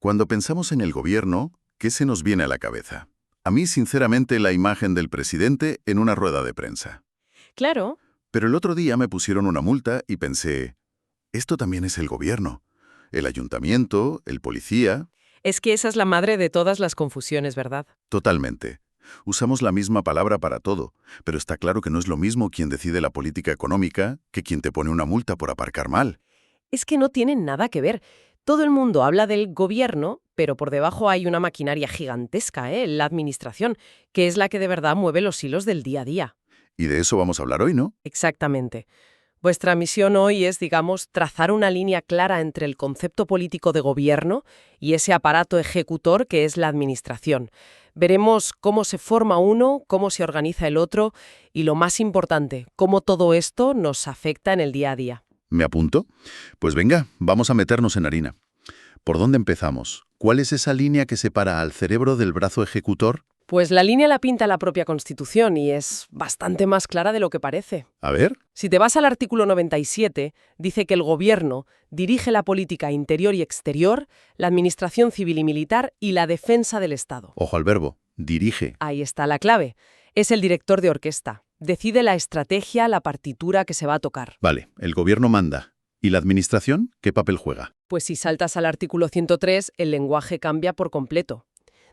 Cuando pensamos en el gobierno, ¿qué se nos viene a la cabeza? A mí, sinceramente, la imagen del presidente en una rueda de prensa. Claro, Pero el otro día me pusieron una multa y pensé, esto también es el gobierno. El ayuntamiento, el policía, es que esa es la madre de todas las confusiones, ¿verdad? totalmente. Usamos la misma palabra para todo, pero está claro que no es lo mismo quien decide la política económica que quien te pone una multa por aparcar mal. Es que no tienen nada que ver. Todo el mundo habla del gobierno, pero por debajo hay una maquinaria gigantesca, la administración, que es la que de verdad mueve los hilos del día a día. Y de eso vamos a hablar hoy, ¿no? Exactamente. Vuestra misión hoy es, digamos, trazar una línea clara entre el concepto político de gobierno y ese aparato ejecutor que es la administración. Veremos cómo se forma uno, cómo se organiza el otro y, lo más importante, cómo todo esto nos afecta en el día a día. ¿Me apunto? Pues venga, vamos a meternos en harina. ¿Por dónde empezamos? ¿Cuál es esa línea que separa al cerebro del brazo ejecutor? Pues la línea la pinta la propia Constitución y es bastante más clara de lo que parece. A ver. Si te vas al artículo 97, dice que el Gobierno dirige la política interior y exterior, la administración civil y militar y la defensa del Estado. Ojo al verbo. Dirige. Ahí está la clave. Es el director de orquesta. Decide la estrategia, la partitura que se va a tocar. Vale, el gobierno manda. ¿Y la administración qué papel juega? Pues si saltas al artículo 103, el lenguaje cambia por completo.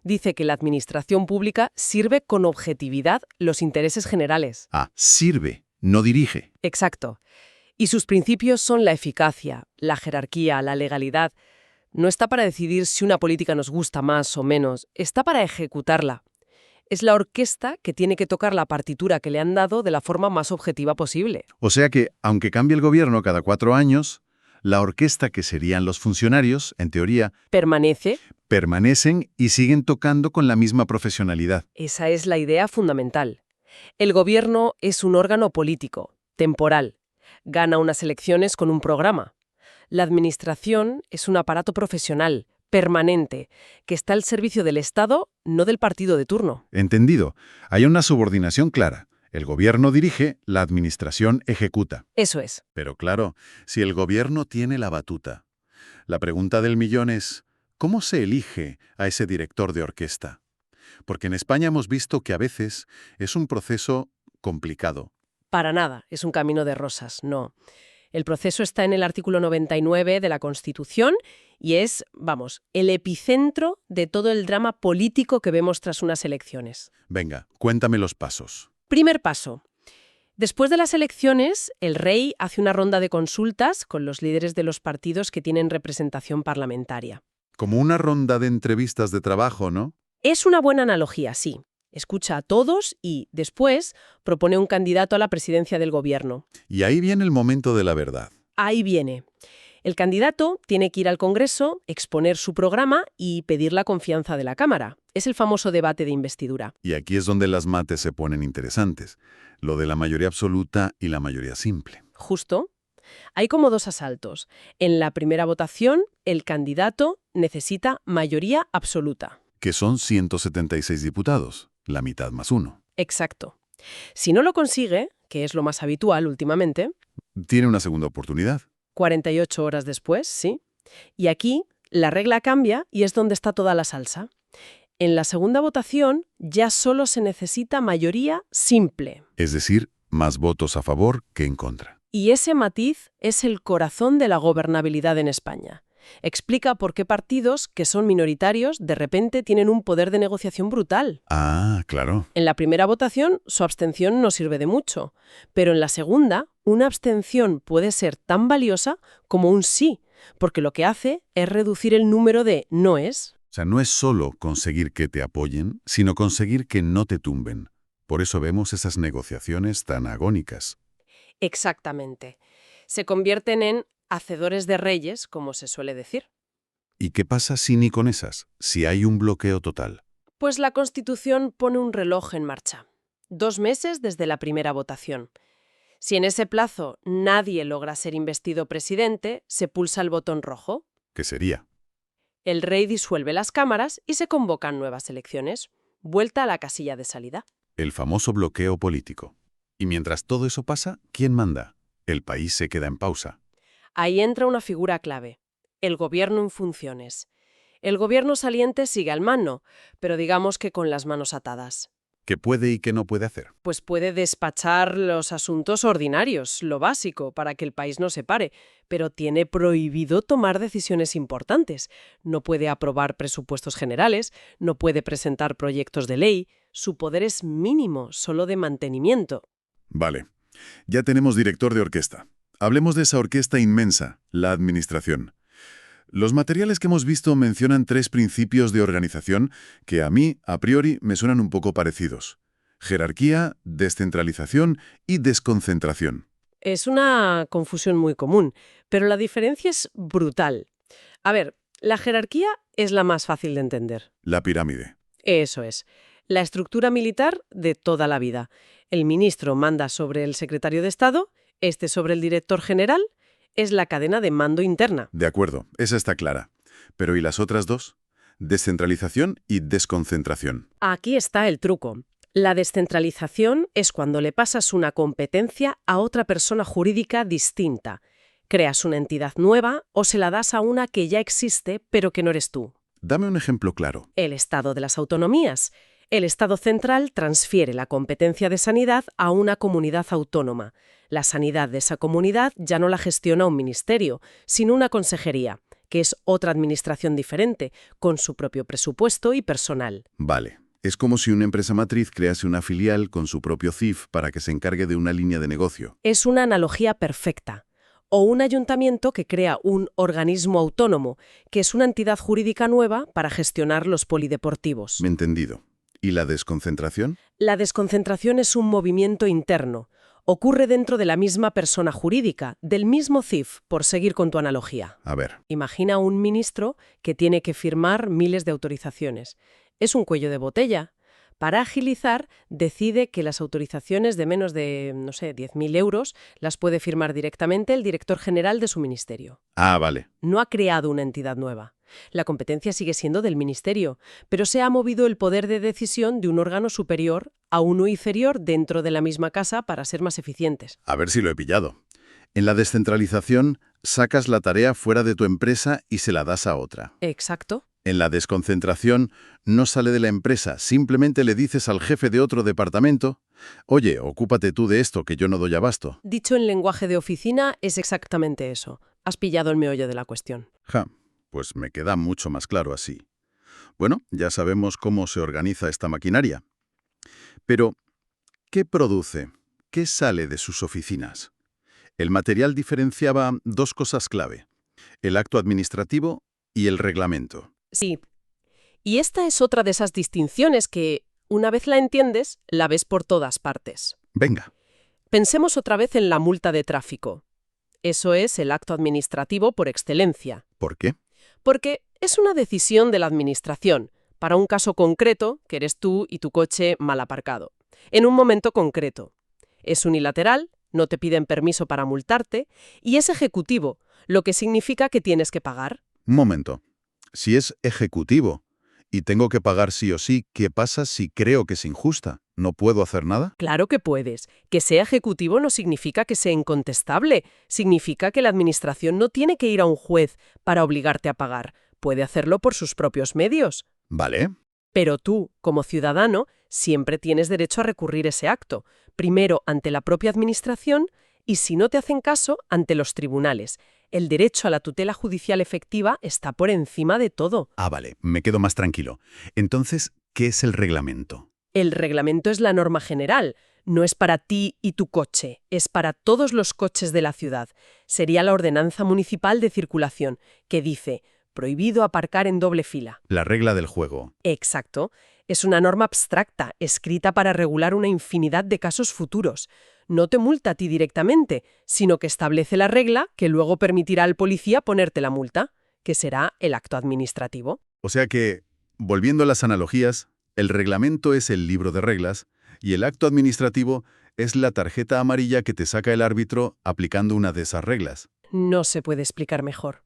Dice que la administración pública sirve con objetividad los intereses generales. Ah, sirve, no dirige. Exacto. Y sus principios son la eficacia, la jerarquía, la legalidad. No está para decidir si una política nos gusta más o menos, está para ejecutarla. Es la orquesta que tiene que tocar la partitura que le han dado de la forma más objetiva posible. O sea que, aunque cambie el gobierno cada 4 años, la orquesta que serían los funcionarios, en teoría, Permanece. permanecen y siguen tocando con la misma profesionalidad. Esa es la idea fundamental. El gobierno es un órgano político, temporal. Gana unas elecciones con un programa. La administración es un aparato profesional, permanente, que está al servicio del Estado, no del partido de turno. Entendido. Hay una subordinación clara. El gobierno dirige, la administración ejecuta. Eso es. Pero claro, si el gobierno tiene la batuta, la pregunta del millón es, ¿cómo se elige a ese director de orquesta? Porque en España hemos visto que a veces es un proceso complicado. Para nada, es un camino de rosas, no. El proceso está en el artículo 99 de la Constitución y es, vamos, el epicentro de todo el drama político que vemos tras unas elecciones. Venga, cuéntame los pasos. Primer paso. Después de las elecciones, el rey hace una ronda de consultas con los líderes de los partidos que tienen representación parlamentaria. Como una ronda de entrevistas de trabajo, ¿no? Es una buena analogía, sí. Escucha a todos y, después, propone un candidato a la presidencia del gobierno. Y ahí viene el momento de la verdad. Ahí viene. El candidato tiene que ir al Congreso, exponer su programa y pedir la confianza de la Cámara. Es el famoso debate de investidura. Y aquí es donde las mates se ponen interesantes. Lo de la mayoría absoluta y la mayoría simple. Justo. Hay como dos asaltos. En la primera votación, el candidato necesita mayoría absoluta. Que son 176 diputados, la mitad más uno. Exacto. Si no lo consigue, que es lo más habitual últimamente, Tiene una segunda oportunidad. 48 horas después, sí. Y aquí la regla cambia y es donde está toda la salsa. En la segunda votación ya solo se necesita mayoría simple. Es decir, más votos a favor que en contra. Y ese matiz es el corazón de la gobernabilidad en España. Explica por qué partidos que son minoritarios de repente tienen un poder de negociación brutal. Ah, claro. En la primera votación, su abstención no sirve de mucho, pero en la segunda, una abstención puede ser tan valiosa como un sí, porque lo que hace es reducir el número de noes. O sea, no es solo conseguir que te apoyen, sino conseguir que no te tumben. Por eso vemos esas negociaciones tan agónicas. Exactamente. Se convierten en hacedores de reyes, como se suele decir. ¿Y qué pasa si ni con esas? Si hay un bloqueo total. Pues la Constitución pone un reloj en marcha. 2 meses desde la primera votación. Si en ese plazo nadie logra ser investido presidente, se pulsa el botón rojo. ¿Qué sería? El rey disuelve las cámaras y se convocan nuevas elecciones. Vuelta a la casilla de salida. El famoso bloqueo político. Y mientras todo eso pasa, ¿quién manda? El país se queda en pausa. Ahí entra una figura clave, el gobierno en funciones. El gobierno saliente sigue al mando, pero digamos que con las manos atadas. ¿Qué puede y qué no puede hacer? Pues puede despachar los asuntos ordinarios, lo básico, para que el país no se pare, pero tiene prohibido tomar decisiones importantes. No puede aprobar presupuestos generales, no puede presentar proyectos de ley. Su poder es mínimo, solo de mantenimiento. Vale. Ya tenemos director de orquesta. Hablemos de esa orquesta inmensa, la administración. Los materiales que hemos visto mencionan 3 principios de organización que a mí, a priori, me suenan un poco parecidos. Jerarquía, descentralización y desconcentración. Es una confusión muy común, pero la diferencia es brutal. A ver, la jerarquía es la más fácil de entender. La pirámide. Eso es. La estructura militar de toda la vida. El ministro manda sobre el secretario de Estado, este sobre el director general. Es la cadena de mando interna. De acuerdo, esa está clara. Pero ¿y las otras 2? Descentralización y desconcentración. Aquí está el truco. La descentralización es cuando le pasas una competencia a otra persona jurídica distinta. Creas una entidad nueva o se la das a una que ya existe, pero que no eres tú. Dame un ejemplo claro. El Estado de las autonomías. El Estado central transfiere la competencia de sanidad a una comunidad autónoma. La sanidad de esa comunidad ya no la gestiona un ministerio, sino una consejería, que es otra administración diferente, con su propio presupuesto y personal. Vale. Es como si una empresa matriz crease una filial con su propio CIF para que se encargue de una línea de negocio. Es una analogía perfecta. O un ayuntamiento que crea un organismo autónomo, que es una entidad jurídica nueva para gestionar los polideportivos. Me he entendido. ¿Y la desconcentración? La desconcentración es un movimiento interno. Ocurre dentro de la misma persona jurídica, del mismo CIF, por seguir con tu analogía. A ver. Imagina un ministro que tiene que firmar miles de autorizaciones. Es un cuello de botella. Para agilizar, decide que las autorizaciones de menos de, 10.000 euros las puede firmar directamente el director general de su ministerio. Ah, vale. No ha creado una entidad nueva. La competencia sigue siendo del ministerio, pero se ha movido el poder de decisión de un órgano superior a uno inferior dentro de la misma casa para ser más eficientes. A ver si lo he pillado. En la descentralización, sacas la tarea fuera de tu empresa y se la das a otra. Exacto. En la desconcentración, no sale de la empresa, simplemente le dices al jefe de otro departamento, oye, ocúpate tú de esto, que yo no doy abasto. Dicho en lenguaje de oficina, es exactamente eso. Has pillado el meollo de la cuestión. Ja, pues me queda mucho más claro así. Bueno, ya sabemos cómo se organiza esta maquinaria. Pero, ¿qué produce? ¿Qué sale de sus oficinas? El material diferenciaba 2 cosas clave: el acto administrativo y el reglamento. Sí. Y esta es otra de esas distinciones que, una vez la entiendes, la ves por todas partes. Venga. Pensemos otra vez en la multa de tráfico. Eso es el acto administrativo por excelencia. ¿Por qué? Porque es una decisión de la administración, para un caso concreto, que eres tú y tu coche mal aparcado. En un momento concreto. Es unilateral, no te piden permiso para multarte, y es ejecutivo, lo que significa que tienes que pagar. Un momento. Si es ejecutivo y tengo que pagar sí o sí, ¿qué pasa si creo que es injusta? ¿No puedo hacer nada? Claro que puedes. Que sea ejecutivo no significa que sea incontestable. Significa que la administración no tiene que ir a un juez para obligarte a pagar. Puede hacerlo por sus propios medios. Vale. Pero tú, como ciudadano, siempre tienes derecho a recurrir ese acto. Primero ante la propia administración y, si no te hacen caso, ante los tribunales. El derecho a la tutela judicial efectiva está por encima de todo. Ah, vale. Me quedo más tranquilo. Entonces, ¿qué es el reglamento? El reglamento es la norma general. No es para ti y tu coche, es para todos los coches de la ciudad. Sería la ordenanza municipal de circulación, que dice: prohibido aparcar en doble fila. La regla del juego. Exacto. Es una norma abstracta, escrita para regular una infinidad de casos futuros. No te multa a ti directamente, sino que establece la regla que luego permitirá al policía ponerte la multa, que será el acto administrativo. O sea que, volviendo a las analogías, el reglamento es el libro de reglas y el acto administrativo es la tarjeta amarilla que te saca el árbitro aplicando una de esas reglas. No se puede explicar mejor.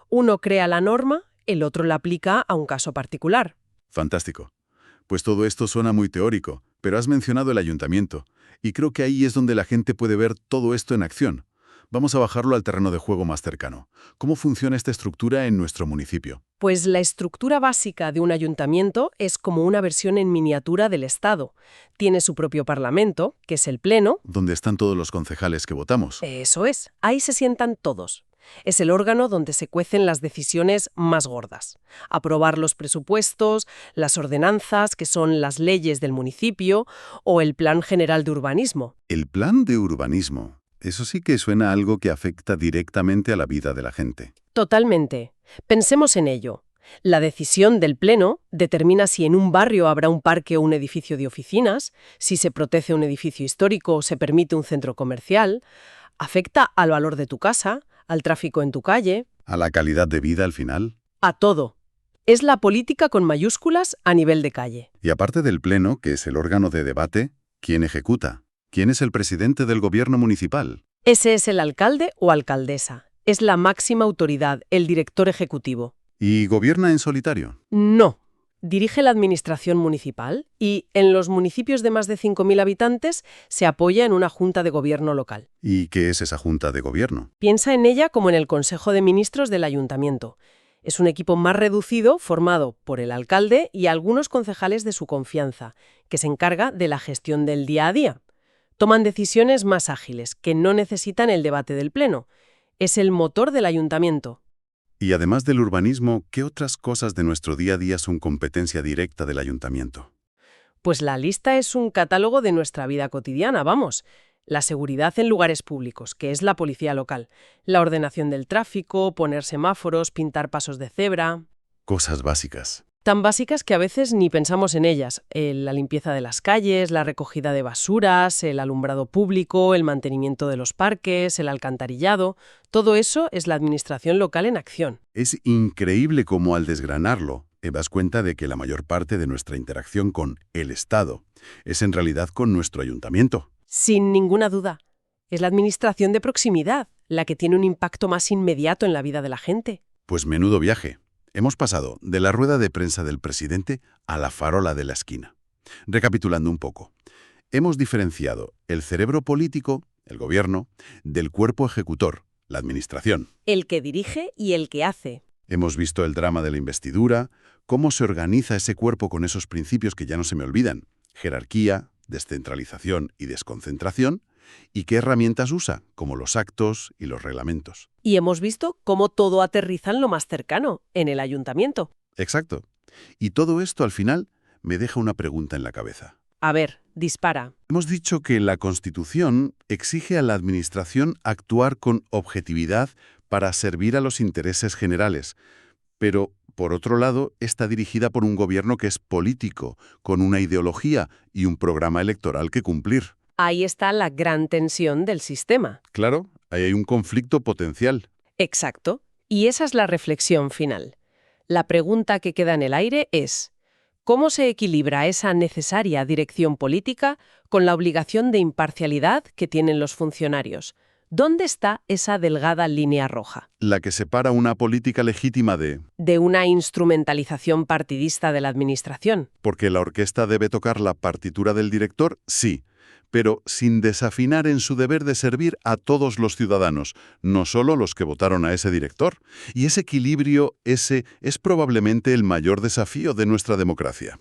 Uno crea la norma, el otro la aplica a un caso particular. Fantástico. Pues todo esto suena muy teórico, pero has mencionado el ayuntamiento, y creo que ahí es donde la gente puede ver todo esto en acción, Vamos a bajarlo al terreno de juego más cercano. ¿Cómo funciona esta estructura en nuestro municipio? Pues la estructura básica de un ayuntamiento es como una versión en miniatura del Estado. Tiene su propio parlamento, que es el Pleno. ¿Dónde están todos los concejales que votamos? Eso es, ahí se sientan todos. Es el órgano donde se cuecen las decisiones más gordas. Aprobar los presupuestos, las ordenanzas, que son las leyes del municipio, o el Plan General de Urbanismo. El plan de urbanismo. Eso sí que suena a algo que afecta directamente a la vida de la gente. Totalmente. Pensemos en ello. La decisión del Pleno determina si en un barrio habrá un parque o un edificio de oficinas, si se protege un edificio histórico o se permite un centro comercial. Afecta al valor de tu casa, al tráfico en tu calle, ¿A la calidad de vida al final? a todo. Es la política con mayúsculas a nivel de calle. Y aparte del Pleno, que es el órgano de debate, ¿quién ejecuta? ¿Quién es el presidente del gobierno municipal? Ese es el alcalde o alcaldesa. Es la máxima autoridad, el director ejecutivo. ¿Y gobierna en solitario? No. Dirige la administración municipal y, en los municipios de más de 5.000 habitantes, se apoya en una junta de gobierno local. ¿Y qué es esa junta de gobierno? Piensa en ella como en el Consejo de Ministros del Ayuntamiento. Es un equipo más reducido formado por el alcalde y algunos concejales de su confianza, que se encarga de la gestión del día a día. Toman decisiones más ágiles, que no necesitan el debate del Pleno. Es el motor del ayuntamiento. Y además del urbanismo, ¿qué otras cosas de nuestro día a día son competencia directa del ayuntamiento? Pues la lista es un catálogo de nuestra vida cotidiana, vamos. La seguridad en lugares públicos, que es la policía local. La ordenación del tráfico, poner semáforos, pintar pasos de cebra. Cosas básicas. Tan básicas que a veces ni pensamos en ellas. La limpieza de las calles, la recogida de basuras, el alumbrado público, el mantenimiento de los parques, el alcantarillado. Todo eso es la administración local en acción. Es increíble cómo al desgranarlo, te das cuenta de que la mayor parte de nuestra interacción con el Estado es en realidad con nuestro ayuntamiento. Sin ninguna duda. Es la administración de proximidad, la que tiene un impacto más inmediato en la vida de la gente. Pues menudo viaje. Hemos pasado de la rueda de prensa del presidente a la farola de la esquina. Recapitulando un poco, hemos diferenciado el cerebro político, el gobierno, del cuerpo ejecutor, la administración. El que dirige y el que hace. Hemos visto el drama de la investidura, cómo se organiza ese cuerpo con esos principios que ya no se me olvidan: jerarquía, descentralización y desconcentración, y qué herramientas usa, como los actos y los reglamentos. Y hemos visto cómo todo aterriza en lo más cercano, en el ayuntamiento. Exacto. Y todo esto al final me deja una pregunta en la cabeza. A ver, dispara. Hemos dicho que la Constitución exige a la Administración actuar con objetividad para servir a los intereses generales, pero, por otro lado, está dirigida por un gobierno que es político, con una ideología y un programa electoral que cumplir. Ahí está la gran tensión del sistema. Claro, ahí hay un conflicto potencial. Exacto. Y esa es la reflexión final. La pregunta que queda en el aire es: ¿cómo se equilibra esa necesaria dirección política con la obligación de imparcialidad que tienen los funcionarios? ¿Dónde está esa delgada línea roja? La que separa una política legítima De una instrumentalización partidista de la administración. porque la orquesta debe tocar la partitura del director, sí, pero sin desafinar en su deber de servir a todos los ciudadanos, no solo los que votaron a ese director. Y ese equilibrio, ese es probablemente el mayor desafío de nuestra democracia.